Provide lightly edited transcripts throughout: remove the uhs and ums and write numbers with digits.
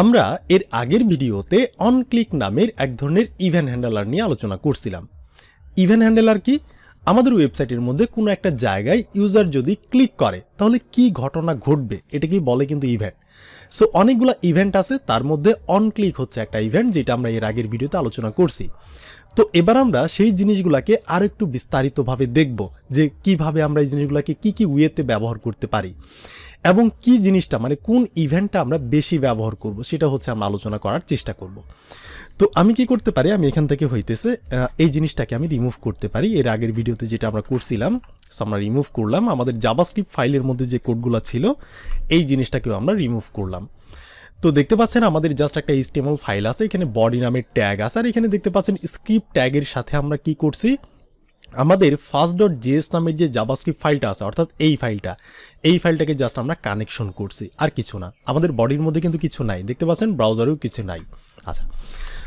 আমরা এর আগের ভিডিওতে অনক্লিক নামের এক ধরনের ইভেন্ট হ্যান্ডলার নিয়ে আলোচনা করছিলাম। ইভেন্ট হ্যান্ডলার কি? আমাদের ওয়েবসাইটের মধ্যে কোনো একটা জায়গায় ইউজার যদি ক্লিক করে তাহলে কি ঘটনা ঘটবে এটাকেই বলে কিন্তু ইভেন্ট। সো অনেকগুলো ইভেন্ট আছে, তার মধ্যে অনক্লিক হচ্ছে একটা ইভেন্ট, যেটা আমরা এর আগের ভিডিওতে আলোচনা করছি। তো এবার আমরা সেই জিনিসগুলোকে আর একটু বিস্তারিতভাবে দেখব যে কিভাবে আমরা এই জিনিসগুলোকে কি ওয়েতে ব্যবহার করতে পারি এবং কি জিনিসটা মানে কোন ইভেন্টটা আমরা বেশি ব্যবহার করব সেটা হচ্ছে আমরা আলোচনা করার চেষ্টা করব। তো আমি কি করতে পারি, আমি এখান থেকে হইতেছে এই জিনিসটাকে আমি রিমুভ করতে পারি। এর আগের ভিডিওতে যেটা আমরা করছিলাম আমরা রিমুভ করলাম, আমাদের জাভাস্ক্রিপ্ট ফাইলের মধ্যে যে কোডগুলো ছিল এই জিনিসটাকেও আমরা রিমুভ করলাম। তো দেখতে পাচ্ছেন আমাদের জাস্ট একটা HTML ফাইল আছে, এখানে বডি নামের ট্যাগ আছে, আর এখানে দেখতে পাচ্ছেন স্ক্রিপ্ট ট্যাগের সাথে আমরা কি করছি, আমাদের ফার্স্ট.js নামের যে জাভাস্ক্রিপ্ট ফাইলটা আছে অর্থাৎ এই ফাইলটাকে জাস্ট আমরা কানেকশন করছি, আর কিছু না। আমাদের বডির মধ্যে কিন্তু কিছু নাই, দেখতে পাচ্ছেন ব্রাউজারেও কিছু নাই। আচ্ছা,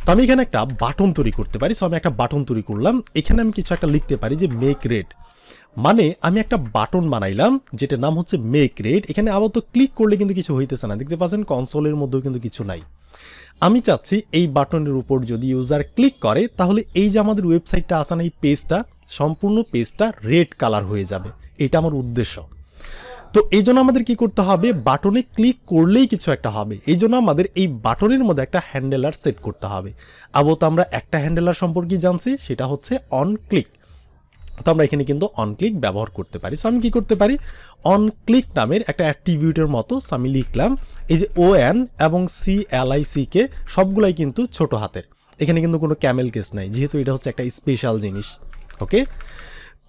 তো আমি এখানে একটা বাটন তৈরি করতে পারি। সো আমি একটা বাটন তৈরি করলাম, এখানে আমি কিছু একটা লিখতে পারি যে মেক রেড, মানে আমি একটা বাটন বানাইলাম যেটার নাম হচ্ছে মেক রেড। এখানে আবার তো ক্লিক করলে কিন্তু কিছু হইতেছে না, দেখতে পাচ্ছেন কনসোলের মধ্যেও কিন্তু কিছু নাই। আমি চাচ্ছি এই বাটনের উপর যদি ইউজার ক্লিক করে তাহলে এই যে আমাদের ওয়েবসাইটটা আছে না, এই পেজটা, সম্পূর্ণ পেজটা রেড কালার হয়ে যাবে, এটা আমার উদ্দেশ্য। তো এই জন্য আমাদের কি করতে হবে, বাটনে ক্লিক করলেই কিছু একটা হবে, এই জন্য আমাদের এই বাটনের মধ্যে একটা হ্যান্ডেলার সেট করতে হবে। আবার তো আমরা একটা হ্যান্ডেলার সম্পর্কে জানছি, সেটা হচ্ছে অনক্লিক। তো আমরা এখানে কিন্তু অনক্লিক ব্যবহার করতে পারি। সো আমি কি করতে পারি, অনক্লিক নামের একটা অ্যাট্রিবিউটের মতো আমি লিখলাম, এই যে ON এবং CLIC সবগুলাই কিন্তু ছোট হাতের, এখানে কিন্তু কোনো ক্যামেল কেস নাই, যেহেতু এটা হচ্ছে একটা স্পেশাল জিনিস। ওকে,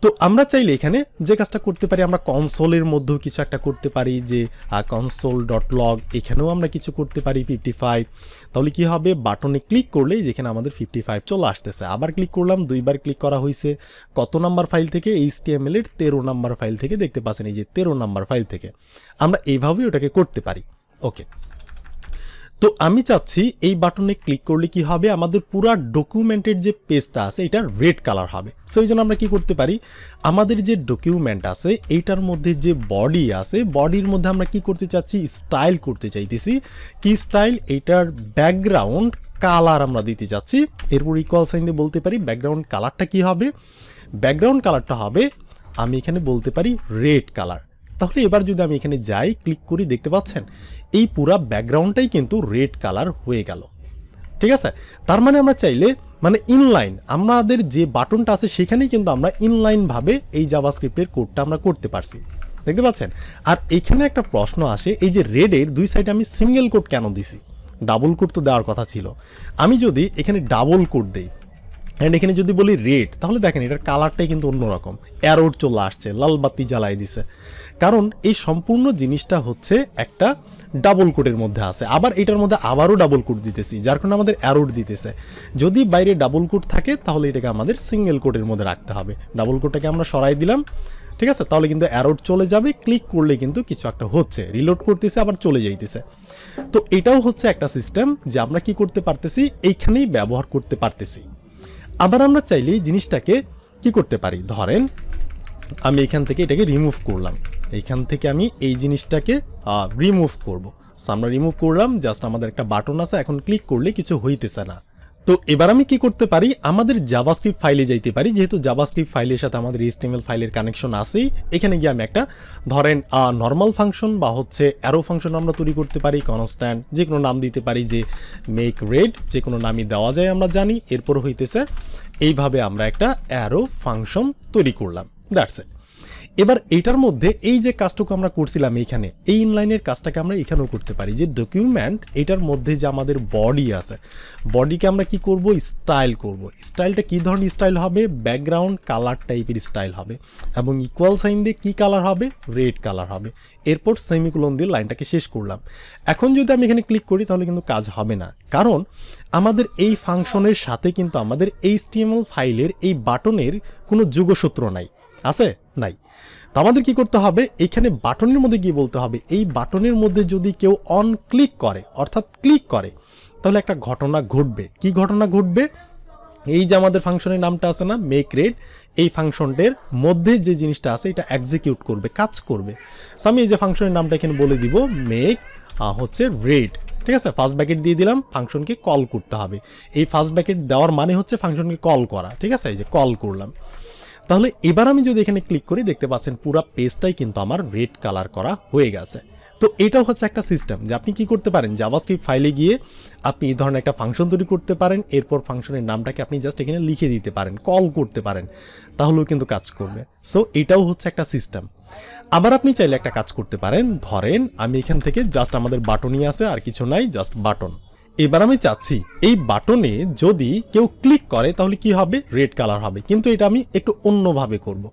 তো আমরা চাইলে এখানে যে কাজটা করতে পারি, আমরা কনসোলের মধ্যেও কিছু একটা করতে পারি, যে console.log, এখানেও আমরা কিছু করতে পারি 55। তাহলে কি হবে, বাটনে ক্লিক করলেই যেখানে আমাদের 55 চলে আসতেছে। আবার ক্লিক করলাম, দুইবার ক্লিক করা হয়েছে, কত নাম্বার ফাইল থেকে, HTML এর 13 নাম্বার ফাইল থেকে, দেখতে পাচ্ছেন এই যে 13 নাম্বার ফাইল থেকে আমরা এইভাবে ওটাকে করতে পারি। ওকে, তো আমি চাচ্ছি এই বাটনে ক্লিক করলে কি হবে, আমাদের পুরো ডকুমেন্টের যে পেজটা আছে এটা রেড কালার হবে। সো এই জন্য আমরা কি করতে পারি, আমাদের যে ডকুমেন্ট আছে এইটার মধ্যে যে বডি আছে, বডির মধ্যে আমরা কি করতে চাচ্ছি, স্টাইল করতে চাইতেছি। কি স্টাইল, এইটার ব্যাকগ্রাউন্ড কালার আমরা দিতে চাচ্ছি। এরপর ইকুয়াল সাইন দিয়ে বলতে পারি ব্যাকগ্রাউন্ড কালারটা কি হবে, ব্যাকগ্রাউন্ড কালারটা হবে, আমি এখানে বলতে পারি রেড কালার। তাহলে এবার যদি আমি এখানে যাই, ক্লিক করি, দেখতে পাচ্ছেন এই পুরা ব্যাকগ্রাউন্ডটাই কিন্তু রেড কালার হয়ে গেল। ঠিক আছে, তার মানে আমরা চাইলে মানে ইনলাইন আমাদের যে বাটনটা আছে সেখানেই কিন্তু আমরা ইনলাইন ভাবে এই জাভাস্ক্রিপ্টের কোডটা আমরা করতে পারছি, দেখতে পাচ্ছেন। আর এখানে একটা প্রশ্ন আসে, এই যে রেডের দুই সাইডে আমি সিঙ্গেল কোড কেন দিছি, ডাবল কোড তো দেওয়ার কথা ছিল। আমি যদি এখানে ডাবল কোড দেই অ্যান্ড এখানে যদি বলি রেড, তাহলে দেখেন এটার কালারটাই কিন্তু অন্যরকম, অ্যারোড চলে আসছে, লাল বাতি জ্বালাই দিছে, কারণ এই সম্পূর্ণ জিনিসটা হচ্ছে একটা ডাবল কোডের মধ্যে আছে। আবার এটার মধ্যে আবারও ডাবল কোড দিতেছি, যার কারণে আমাদের অ্যারোড দিতেছে। যদি বাইরে ডাবল কোড থাকে তাহলে এটাকে আমাদের সিঙ্গেল কোডের মধ্যে রাখতে হবে। ডাবল কোডটাকে আমরা সরাই দিলাম, ঠিক আছে, তাহলে কিন্তু অ্যারোড চলে যাবে, ক্লিক করলে কিন্তু কিছু একটা হচ্ছে, রিলোড করতেছে আবার চলে যাইতেছে। তো এটাও হচ্ছে একটা সিস্টেম যে আমরা কি করতে পারতেছি, এইখানেই ব্যবহার করতে পারতেছি। আবার আমরা চাইলে জিনিসটাকে কি করতে পারি, ধরেন আমি এখান থেকে এটাকে রিমুভ করলাম, এইখান থেকে আমি এই জিনিসটাকে রিমুভ করব। সো আমরা রিমুভ করলাম, জাস্ট আমাদের একটা বাটন আছে, এখন ক্লিক করলে কিছু হইতেছে না। তো এবার আমি কি করতে পারি, আমাদের জাভাস্ক্রিপ্ট ফাইলে যাইতে পারি, যেহেতু জাভাস্ক্রিপ্ট ফাইলের সাথে আমাদের HTML ফাইলের কানেকশন আছেই। এখানে গিয়ে আমি একটা ধরেন নর্মাল ফাংশন বা হচ্ছে অ্যারো ফাংশন আমরা তৈরি করতে পারি, কনস্ট্যান্ট যে কোনো নাম দিতে পারি, যে মেক রেড, যে কোনো নামই দেওয়া যায় আমরা জানি। এরপর হইতেছে এইভাবে আমরা একটা অ্যারো ফাংশন তৈরি করলাম, দ্যাটস ইট। এবার এইটার মধ্যে এই যে কাজটুকু আমরা করছিলাম এইখানে, এই ইনলাইনের কাজটাকে আমরা এখানেও করতে পারি, যে ডকুমেন্ট এটার মধ্যে যে আমাদের বডি আছে, বডিকে আমরা কি করব, স্টাইল করব। স্টাইলটা কি ধরনের স্টাইল হবে, ব্যাকগ্রাউন্ড কালার টাইপের স্টাইল হবে, এবং ইকুয়াল সাইন দিয়ে কি কালার হবে, রেড কালার হবে। এরপর সেমিকোলন দিয়ে লাইনটাকে শেষ করলাম। এখন যদি আমি এখানে ক্লিক করি তাহলে কিন্তু কাজ হবে না, কারণ আমাদের এই ফাংশনের সাথে কিন্তু আমাদের HTML ফাইলের এই বাটনের কোনো যোগসূত্র নাই, আছে নাই। তো আমাদের কি করতে হবে, এখানে বাটনের মধ্যে গিয়ে বলতে হবে, এই বাটনের মধ্যে যদি কেউ অন ক্লিক করে অর্থাৎ ক্লিক করে তাহলে একটা ঘটনা ঘটবে। কি ঘটনা ঘটবে, এই যে আমাদের ফাংশনের নামটা আছে না মেক রেড, এই ফাংশনটার মধ্যে যে জিনিসটা আছে এটা এক্সিকিউট করবে, কাজ করবে। সো আমি এই যে ফাংশনের নামটা এখানে বলে দিব মেক হচ্ছে রেড, ঠিক আছে, ফার্স্ট ব্র্যাকেট দিয়ে দিলাম, ফাংশনকে কল করতে হবে। এই ফার্স্ট ব্র্যাকেট দেওয়ার মানে হচ্ছে ফাংশনকে কল করা, ঠিক আছে, এই যে কল করলাম। তাহলে এবার আমি যদি এখানে ক্লিক করি দেখতে পাচ্ছেন পুরো পেজটাই কিন্তু আমার রেড কালার করা হয়ে গেছে। তো এটাও হচ্ছে একটা সিস্টেম যে আপনি কি করতে পারেন, জাভাস্ক্রিপ্ট ফাইলে গিয়ে আপনি এই ধরনের একটা ফাংশন তৈরি করতে পারেন, এরপর ফাংশনের নামটাকে আপনি জাস্ট এখানে লিখে দিতে পারেন, কল করতে পারেন, তাহলেও কিন্তু কাজ করবে। সো এটাও হচ্ছে একটা সিস্টেম। আবার আপনি চাইলে একটা কাজ করতে পারেন, ধরেন আমি এখান থেকে জাস্ট আমাদের বাটনই আছে, আর কিছু নাই, জাস্ট বাটন। এবার আমি চাচ্ছি এই বাটনে যদি কেউ ক্লিক করে তাহলে কি হবে, রেড কালার হবে, কিন্তু এটা আমি একটু অন্যভাবে করব।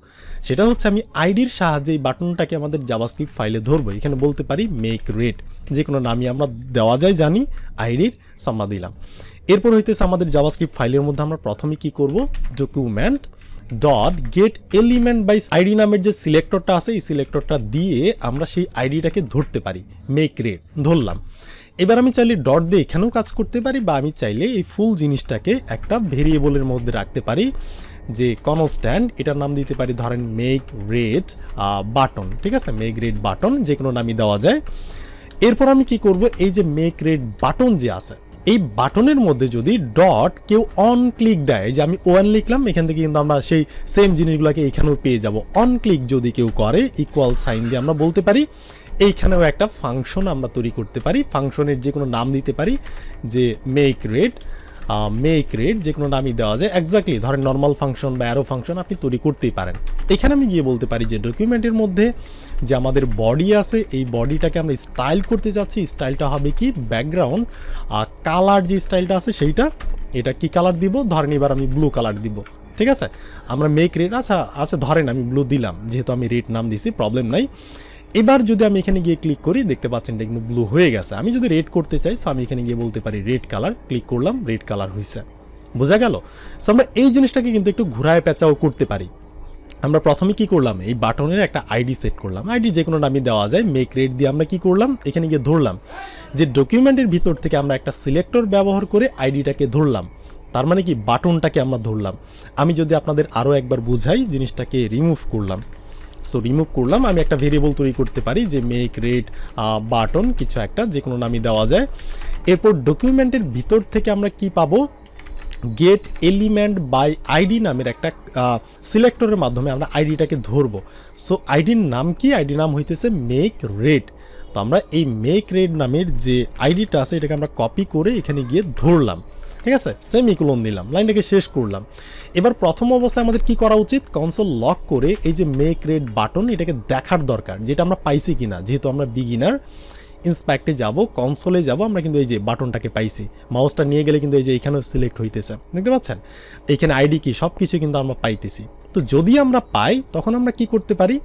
সেটা হচ্ছে আমি আইডির সাহায্যে এই বাটনটাকে আমাদের জাভাস্ক্রিপ্ট ফাইলে ধরবো। এখানে বলতে পারি মেক রেড, যে কোনো নামই আমরা দেওয়া যায় জানি, আইডির সাম্মা দিলাম। এরপর হইতেছে আমাদের জাভাস্ক্রিপ্ট ফাইলের মধ্যে আমরা প্রথমে কি করব, document dot get element by ID নামের যে সিলেক্টরটা আছে এই সিলেক্টরটা দিয়ে আমরা সেই আইডিটাকে ধরতে পারি, মেক রেড ধরলাম। এবার আমি চাইলে ডট দিয়ে এখানেও কাজ করতে পারি, বা আমি চাইলে এই ফুল জিনিসটাকে একটা ভেরিয়েবলের মধ্যে রাখতে পারি, যে কনস্ট্যান্ট, এটার নাম দিতে পারি ধরেন মেক রেড বাটন, ঠিক আছে, মেক রেড বাটন, যে কোনো নামই দেওয়া যায়। এরপর আমি কি করব, এই যে মেক রেড বাটন যে আছে এই বাটনের মধ্যে যদি ডট কেউ অন ক্লিক দেয়, যে আমি ওয়ান লিখলাম, এখান থেকে কিন্তু আমরা সেই সেম জিনিসগুলোকে এখানেও পেয়ে যাব। অন ক্লিক যদি কেউ করে ইকুয়াল সাইন দিয়ে আমরা বলতে পারি এইখানেও একটা ফাংশন আমরা তৈরি করতে পারি, ফাংশনের যে কোনো নাম দিতে পারি, যে মেক রেড যে কোনো নামই দেওয়া যায়, এক্স্যাক্টলি ধরেন নর্মাল ফাংশন বা অ্যারো ফাংশন আপনি তৈরি করতেই পারেন। এখানে আমি গিয়ে বলতে পারি যে ডকুমেন্টের মধ্যে যে আমাদের বডি আছে এই বডিটাকে আমরা স্টাইল করতে যাচ্ছি, স্টাইলটা হবে কি ব্যাকগ্রাউন্ড কালার, যে স্টাইলটা আছে সেইটা, এটা কি কালার দিব, ধরেন এবার আমি ব্লু কালার দিব, ঠিক আছে। আমরা মেক রেড আচ্ছা ধরেন আমি ব্লু দিলাম, যেহেতু আমি রেড নাম দিছি প্রবলেম নাই। এবার যদি আমি এখানে গিয়ে ক্লিক করি দেখতে পাচ্ছেন এটা কিন্তু ব্লু হয়ে গেছে। আমি যদি রেড করতে চাই সো আমি এখানে গিয়ে বলতে পারি রেড কালার, ক্লিক করলাম, রেড কালার হয়েছে, বোঝা গেল। সো আমরা এই জিনিসটাকে কিন্তু একটু ঘুরায় পেঁচাও করতে পারি। আমরা প্রথমে কি করলাম, এই বাটনের একটা আইডি সেট করলাম, আইডি যে কোনো নামই দেওয়া যায়, মেক রেড দিয়ে আমরা কি করলাম, এখানে গিয়ে ধরলাম যে ডকুমেন্টের ভিতর থেকে আমরা একটা সিলেক্টর ব্যবহার করে আইডিটাকে ধরলাম, তার মানে কি বাটনটাকে আমরা ধরলাম। আমি যদি আপনাদের আরও একবার বুঝাই, জিনিসটাকে রিমুভ করলাম, সো রিমুভ করলাম, আমি একটা ভেরিয়েবল তৈরি করতে পারি যে মেক রেড বাটন কিছু একটা, যে কোনো নামই দেওয়া যায়। এরপর ডকুমেন্টের ভিতর থেকে আমরা কি পাবো, গেট এলিমেন্ট বাই আইডি নামের একটা সিলেক্টরের মাধ্যমে আমরা আইডিটাকে ধরবো। সো আইডির নাম কি, আইডির নাম হইতেছে মেক রেড। তো আমরা এই মেক রেড নামের যে আইডিটা আছে এটাকে আমরা কপি করে এখানে গিয়ে ধরলাম, ঠিক আছে, সেমিকোলন দিলাম, লাইনটাকে শেষ করলাম। এবার প্রথম অবস্থায় আমাদের কি করা উচিত, কনসোল লক করে এই যে মেক রেড বাটন এটাকে দেখার দরকার, যেটা আমরা পাইছি কিনা, যেহেতু আমরা বিগিনার। ইন্সপেক্টে যাব, কনসোলে যাব, আমরা কিন্তু এই যে বাটনটাকে পাইছি, মাউসটা নিয়ে গেলে কিন্তু এই যে এখানেও সিলেক্ট হইতেছে, দেখতে পাচ্ছেন, এখানে আইডি কি সব কিছু কিন্তু আমরা পাইতেছি। তো যদি আমরা পাই তখন আমরা কি করতে পারি,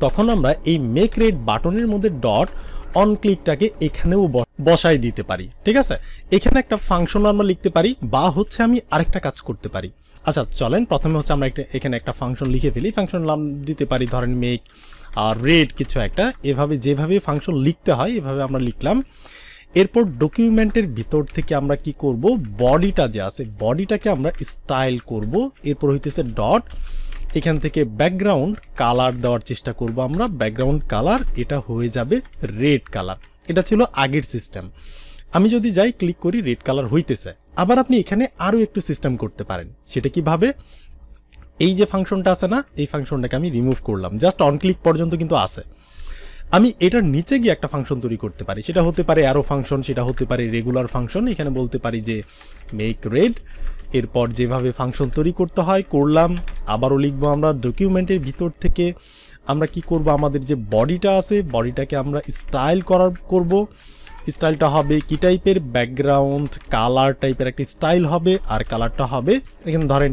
তখন আমরা এই মেক রেড বাটনের মধ্যে ডট অন ক্লিকটাকে এখানেও বসাই দিতে পারি, ঠিক আছে। এখানে একটা ফাংশন আমরা লিখতে পারি, বা হচ্ছে আমি আরেকটা কাজ করতে পারি। আচ্ছা চলেন প্রথমে হচ্ছে আমরা এখানে একটা ফাংশন লিখে ফেলি, ফাংশন নাম দিতে পারি ধরেন মেক রেড কিছু একটা, এভাবে যেভাবে ফাংশন লিখতে হয় এভাবে আমরা লিখলাম। এরপর ডকুমেন্টের ভিতর থেকে আমরা কি করব, বডিটা যে আছে বডিটাকে আমরা স্টাইল করব। এরপর হইতেছে ডট, এখান থেকে ব্যাকগ্রাউন্ড কালার দেওয়ার চেষ্টা করব আমরা, ব্যাকগ্রাউন্ড কালার এটা হয়ে যাবে রেড কালার। এটা ছিল আগের সিস্টেম। আমি যদি যাই ক্লিক করি রেড কালার হইতেছে। আবার আপনি এখানে আরও একটু সিস্টেম করতে পারেন, সেটা কিভাবে, এই যে ফাংশনটা আছে না, এই ফাংশনটাকে আমি রিমুভ করলাম, জাস্ট অন ক্লিক পর্যন্ত কিন্তু আছে। আমি এটার নিচে গিয়ে একটা ফাংশন তৈরি করতে পারি, সেটা হতে পারে অ্যারো ফাংশন, সেটা হতে পারে রেগুলার ফাংশন। এখানে বলতে পারি যে মেক রেড, এরপর যেভাবে ফাংশন তৈরি করতে হয় করলাম। আবারও লিখবো আমরা ডকুমেন্টের ভিতর থেকে আমরা কি করব, আমাদের যে বডিটা আছে বডিটাকে আমরা স্টাইল করব। স্টাইলটা হবে কি টাইপের, ব্যাকগ্রাউন্ড কালার টাইপের একটা স্টাইল হবে, আর কালারটা হবে এখানে ধরেন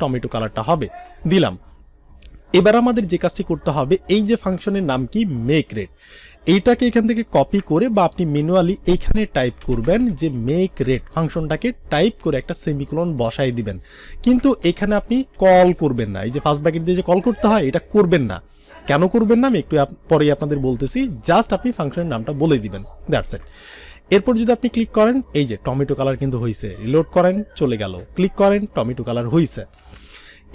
টমেটো কালারটা হবে, দিলাম। এবার আমাদের যে কাজটি করতে হবে, এই যে ফাংশনের নাম কি মেক রেড, এইটাকে এখান থেকে কপি করে বা আপনি ম্যানুয়ালি এইখানে টাইপ করবেন যে মেক রেড, ফাংশনটাকে টাইপ করে একটা সেমিকোলন বসাই দিবেন। কিন্তু এখানে আপনি কল করবেন না, এই যে ফার্স্ট ব্র্যাকেট দিয়ে যে কল করতে হয় এটা করবেন না। কেন করবেন না আমি একটু পরেই আপনাদের বলতেছি, জাস্ট আপনি ফাংশনের নামটা বলে দিবেন, দ্যাটস ইট। এরপর যদি আপনি ক্লিক করেন এই যে টমেটো কালার কিন্তু হয়েছে, রিলোড করেন চলে গেল, ক্লিক করেন টমেটো কালার হয়েছে।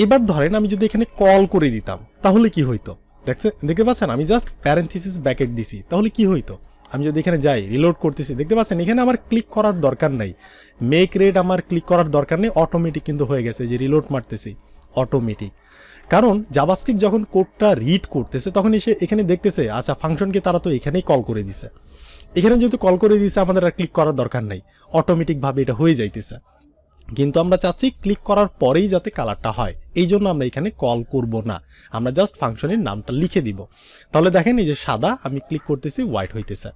এবার ধরেন আমি যদি এখানে কল করে দিতাম তাহলে কি হইতো, দেখতে পাচ্ছেন আমি জাস্ট প্যারেনথিসিস ব্র্যাকেট দিছি, তাহলে কি হইতো, আমি যদি এখানে যাই রিলোড করতেছি দেখতে পাচ্ছেন এখানে আমার ক্লিক করার দরকার নাই, মেক রেড আমার ক্লিক করার দরকার নেই, অটোমেটিক কিন্তু হয়ে গেছে যে রিলোড মারতেছি অটোমেটিক। কারণ জাভাস্ক্রিপ্ট যখন কোডটা রিড করতেছে তখন এসে এখানে দেখতেছে আচ্ছা ফাংশনকে তারা তো এখানেই কল করে দিছে, এখানে যেহেতু কল করে দিছে আমাদের আর ক্লিক করার দরকার নেই, অটোমেটিকভাবে এটা হয়ে যাইতেছে। কিন্তু আমরা চাচ্ছি ক্লিক করার পরেই যাতে কালারটা হয়, এই জন্য আমরা এখানে কল করব না, আমরা জাস্ট ফাংশনের নামটা লিখে দিব। তাহলে দেখেন এই যে সাদা আমি ক্লিক করতেছি হোয়াইট হইতেছে,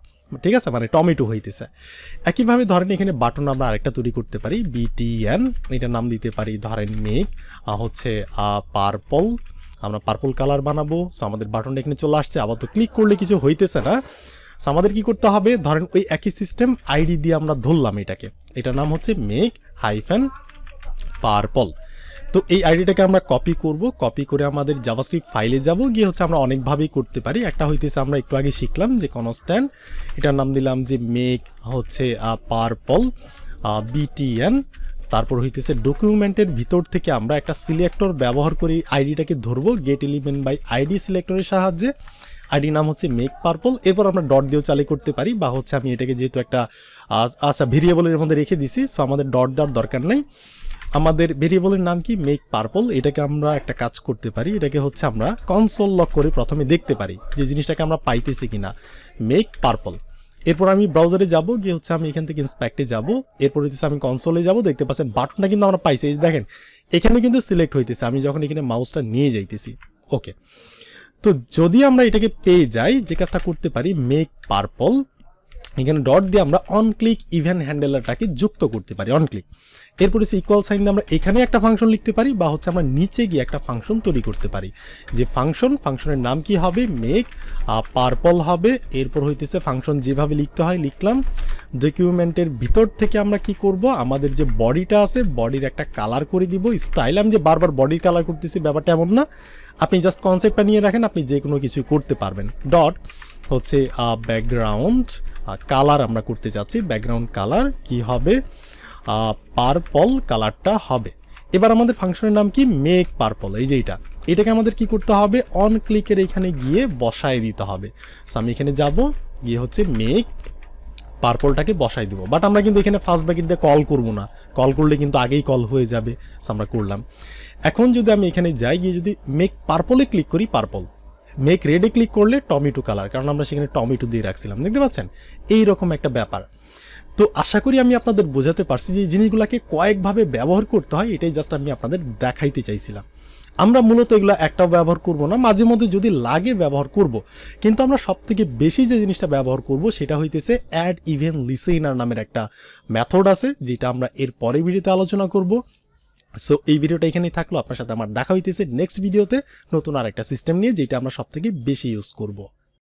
ঠিক আছে, মানে টমেটো হইতেছে। একইভাবে ধরেন এখানে বাটন আমরা আরেকটা তৈরি করতে পারি, BTN, এটার নাম দিতে পারি ধরেন মেক হচ্ছে পার্পল, আমরা পার্পল কালার বানাবো। সো আমাদের বাটনটা এখানে চলে আসছে, আবার তো ক্লিক করলে কিছু হইতেছে না। সো আমাদের কি করতে হবে, ধরেন ওই একই সিস্টেম আইডি দিয়ে আমরা ধরলাম এটাকে, এটার নাম হচ্ছে মেক হাইফেন পার্পল। তো এই আইডিটাকে আমরা কপি করব, কপি করে আমাদের জাভাস্ক্রিপ্ট ফাইলে যাব, গিয়ে হচ্ছে আমরা অনেকভাবেই করতে পারি। একটা হইতেছে আমরা একটু আগে শিখলাম যে কনস্ট্যান্ট, এটার নাম দিলাম যে মেক হচ্ছে পার্পল BTN। তারপর হইতেছে ডকুমেন্টের ভিতর থেকে আমরা একটা সিলেক্টর ব্যবহার করি আইডিটাকে ধরবো, গেট এলিমেন্ট বাই আইডি সিলেক্টরের সাহায্যে, আইডি নাম হচ্ছে মেক পার্পল। এরপর আমরা ডট দিয়েও চালু করতে পারি, বা হচ্ছে আমি এটাকে যেহেতু একটা আচ্ছা ভেরিয়েবলের মধ্যে রেখে দিছি, সো আমাদের ডট দেওয়ার দরকার নেই। আমাদের ভেরিয়েবলের নাম কি মেক পার্পল, এটাকে আমরা একটা কাজ করতে পারি, এটাকে হচ্ছে আমরা কনসোল লক করে প্রথমে দেখতে পারি যে জিনিসটাকে আমরা পাইতেছি কিনা, মেক পার্পল। এরপর আমি ব্রাউজারে যাব, গিয়ে হচ্ছে আমি এখান থেকে ইন্সপেক্টে যাব, এরপর হচ্ছে আমি কনসোলে যাব, দেখতে পাচ্ছেন বাটনটা কিন্তু আমরা পাইছি, এই দেখেন এখানে কিন্তু সিলেক্ট হইতেছে আমি যখন এখানে মাউসটা নিয়ে যাইতেছি। ওকে, তো যদি আমরা এটাকে পেয়ে যাই, যে কাজটা করতে পারি মেক পার্পল, এখানে ডট দিয়ে আমরা অনক্লিক ইভেন্ট হ্যান্ডেলারটাকে যুক্ত করতে পারি, অনক্লিক। এরপর হচ্ছে ইকুয়াল সাইন দিয়ে আমরা এখানে একটা ফাংশন লিখতে পারি, বা হচ্ছে আমরা নিচে গিয়ে একটা ফাংশন তৈরি করতে পারি, যে ফাংশনের নাম কি হবে, মেক পার্পল হবে। এরপর হইতেছে ফাংশন যেভাবে লিখতে হয় লিখলাম, ডকুমেন্টের ভিতর থেকে আমরা কি করব, আমাদের যে বডিটা আছে বডির একটা কালার করে দিব, স্টাইল। আমি যে বারবার বডির কালার করতেছি ব্যাপারটা এমন না, আপনি জাস্ট কনসেপ্টটা নিয়ে রাখেন, আপনি যে কোনো কিছু করতে পারবেন। ডট হচ্ছে ব্যাকগ্রাউন্ড কালার আমরা করতে চাচ্ছি, ব্যাকগ্রাউন্ড কালার কি হবে, পার্পল কালারটা হবে। এবার আমাদের ফাংশনের নাম কি, মেক পার্পল, এই যে এটাকে আমাদের কি করতে হবে, অন ক্লিকের এখানে গিয়ে বসায় দিতে হবে। সো আমি এখানে যাব, গিয়ে হচ্ছে মেক পার্পলটাকে বসাই দিব, বাট আমরা কিন্তু এখানে ফার্স্ট ব্র্যাকেট দিয়ে কল করব না, কল করলে কিন্তু আগেই কল হয়ে যাবে। সো আমরা করলাম। এখন যদি আমি এখানে যাই, গিয়ে যদি মেক পার্পলে ক্লিক করি, পার্পল, মেক রেডে ক্লিক করলে টমেটো কালার, কারণ আমরা সেখানে টমেটো দিয়ে রাখছিলাম, দেখতে পাচ্ছেন এইরকম একটা ব্যাপার। তো আশা করি আমি আপনাদের বোঝাতে পারছি যে এই জিনিসগুলোকে কয়েকভাবে ব্যবহার করতে হয়, এটাই জাস্ট আমি আপনাদের দেখাইতে চাইছিলাম। আমরা মূলত এগুলো একটাও ব্যবহার করব না, মাঝে মধ্যে যদি লাগে ব্যবহার করব, কিন্তু আমরা সবথেকে বেশি যে জিনিসটা ব্যবহার করব সেটা হইতেছে অ্যাড ইভেন্ট লিসেনার নামের একটা মেথড আছে, যেটা আমরা এর পরের ভিডিওতে আলোচনা করব। সো এই ভিডিওটা এখানেই থাকলো, আপনার সাথে আমার দেখা হইতেছে নেক্সট ভিডিওতে নতুন আর একটা সিস্টেম নিয়ে, যেটা আমরা সবথেকে বেশি ইউজ করব।